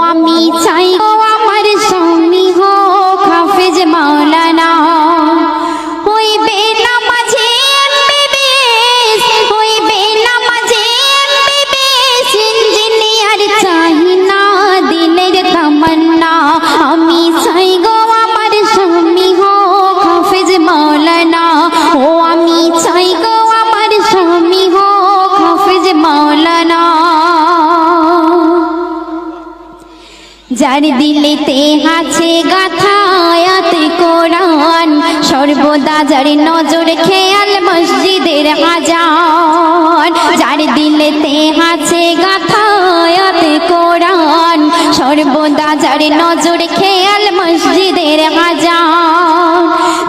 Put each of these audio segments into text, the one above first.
আমি চাই গো আমার স্বামী হোক হাফেজ মাওলানা, হইবে নামাজি এমবিবিএস, হইবে নামাজি এমবিবিএস, ইঞ্জিনিয়ার চাই না দিলের তামান্না। আমি চাই গো আমার স্বামী হোক হাফেজ মাওলানা, ও আমি চাই গো আমার স্বামী হোক হাফেজ মাওলানা। যার দিলেতে আছে গাথা আয়াতে কোরআন, সর্বদা যার নজর খেয়াল মসজিদের আজান। যার দিলেতে আছে গাথা আয়াতে কোরআন, সর্বদা যার নজর খেয়াল মসজিদের আজান।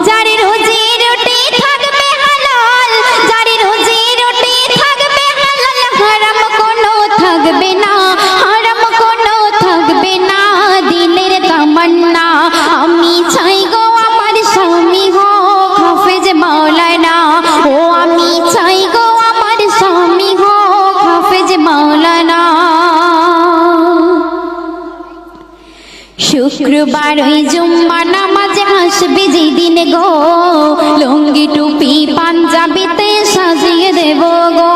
যার রুজি রুটি থাকবে হালাল, যার রুজি রুটি থাকবে হালাল, হারাম কোনো থাকবে না, হারাম কোনো থাকবে না দিলের তামান্না। আমি চাই গো আমার স্বামী হোক হাফেজ মাওলানা, ও আমি চাই গো আমার স্বামী হোক হাফেজ মাওলানা। শুক্রবার ওই জুম্মা নামাজে আসবে যেদিন গো, লুঙ্গি টুপি পাঞ্জাবিতে সাজিয়ে দেব গো।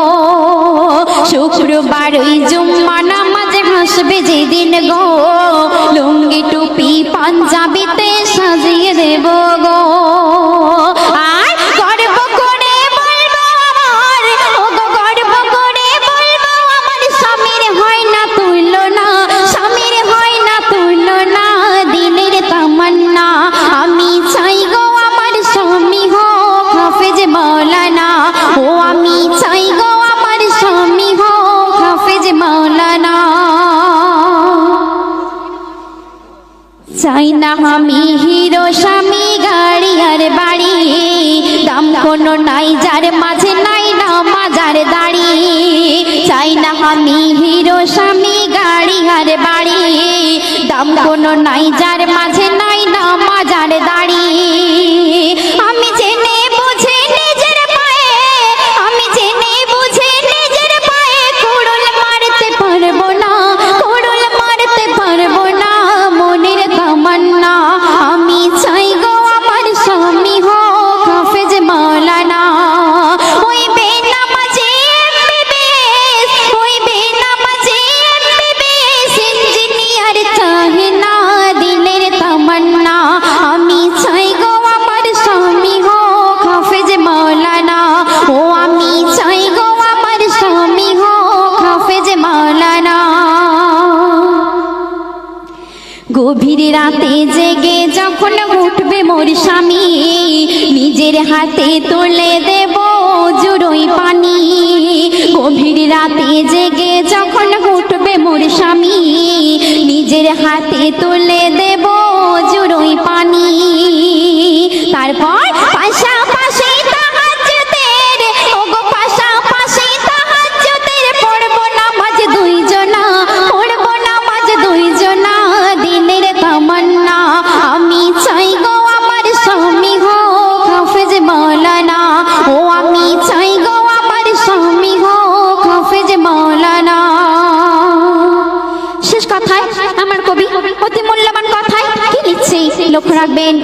শুক্রবার ওই জুম্মা নামাজে আসবে যেদিন গো, লুঙ্গি টুপি পাঞ্জাবিতে সাজিয়ে দেব গো। আর গর্ব করে বলবো আমার, ও গো গর্ব করে বলবো আমার, স্বামীর হয় না তুলনা, স্বামীর হয় না তুলনা দিলের তামান্না। আমি চাই গো আমার স্বামী হোক হাফেজ মাওলানা, ও আমি চাই গো আমার স্বামী হোক হাফেজ মাওলানা। চাই না আমি হিরো স্বামী গাড়ি আর বাড়ি, দাম কোনো নাই যার মাঝে নাই না মাজার দাড়ি। চাই না আমি হিরো স্বামী গাড়ি আর বাড়ি, দাম কোনো নাই যার মাঝে নাই না মাজার দাড়ি। আমি জেনে বুঝে নিজের পায়ে, আমি জেনে বুঝে নিজের পায়ে কুড়ুল মারতে পারবো না, কুড়ুল মারতে পারবো না মনের তামান্না। আমি চাই গো আমার স্বামী হোক হাফেজ মাওলানা, হইবে নামাজি এমবিবিএস, হইবে নামাজি এমবিবিএস, ইঞ্জিনিয়ার চাই না দিলের তামান্না। আমি চাই গো আমার স্বামী হোক হাফেজ মাওলানা, ও আমি চাই গো আমার স্বামী হোক হাফেজ মাওলানা। গভীর রাতে জেগে যখন উঠবে মোর স্বামী, নিজের হাতে তুলে দেব জুড়োই পানি। গভীর রাতে জেগে যখন উঠবে মোর স্বামী, নিজের হাতে তুলে দেব জুড়োই পানি। তারপর পাশাপাশি তাহাজ্জুদের, ওগো পাশাপাশি তাহাজ্জুদের, পড়ব নামাজ দুইজনা, পড়ব নামাজ দুইজনা দিলের তামান্না। আমি চাই গো আমার স্বামী হোক হাফেজ মাওলানা, ও আমি চাই গো আমার স্বামী হোক হাফেজ মাওলানা। শেষ কথায় আমার কবি অতি মূল্যবান কথায় কি লিখছে লক্ষ্য রাখবেন।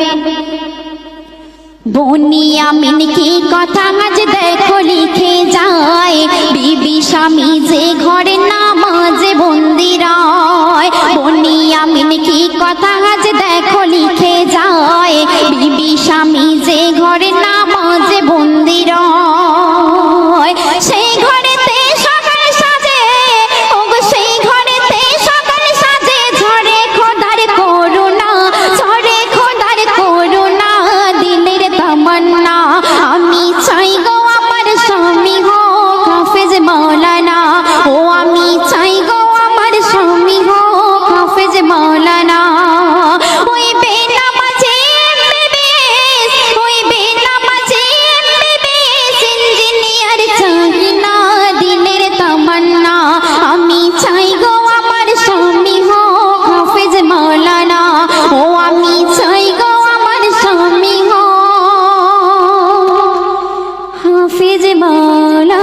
বনিয়ামিন কি কথা আজ দেখো লিখে যায়, বিবি স্বামী যে ঘরে নামাজে বন্দি রয়। বনিয়ামিন কি কথা আজ দেখো লিখে যায়, বিবি স্বামী যে ঘরে নামাজে বন্দি রয়। সেই ঘরেতে সকাল সাজে, ওগো সেই ঘরেতে সকাল সাজে, ঝরে খোদার করুণা, ঝরে খোদার করুণা দিলের তামান্না। আমি চাই গো আমার স্বামী হোক হাফেজ মাওলানা, ও আমি চাই গো আমার স্বামী হোক হাফেজ মাওলানা। হইবে নামাজি এমবিবিএস, হইবে নামাজি এমবিবিএস, ইঞ্জিনিয়ার চাই না দিলের তামান্না। আমি চাই গো আমার স্বামী হোক হাফেজ মাওলানা, ও আমি চাই গো আমার স্বামী হোক হাফেজ মাওলানা।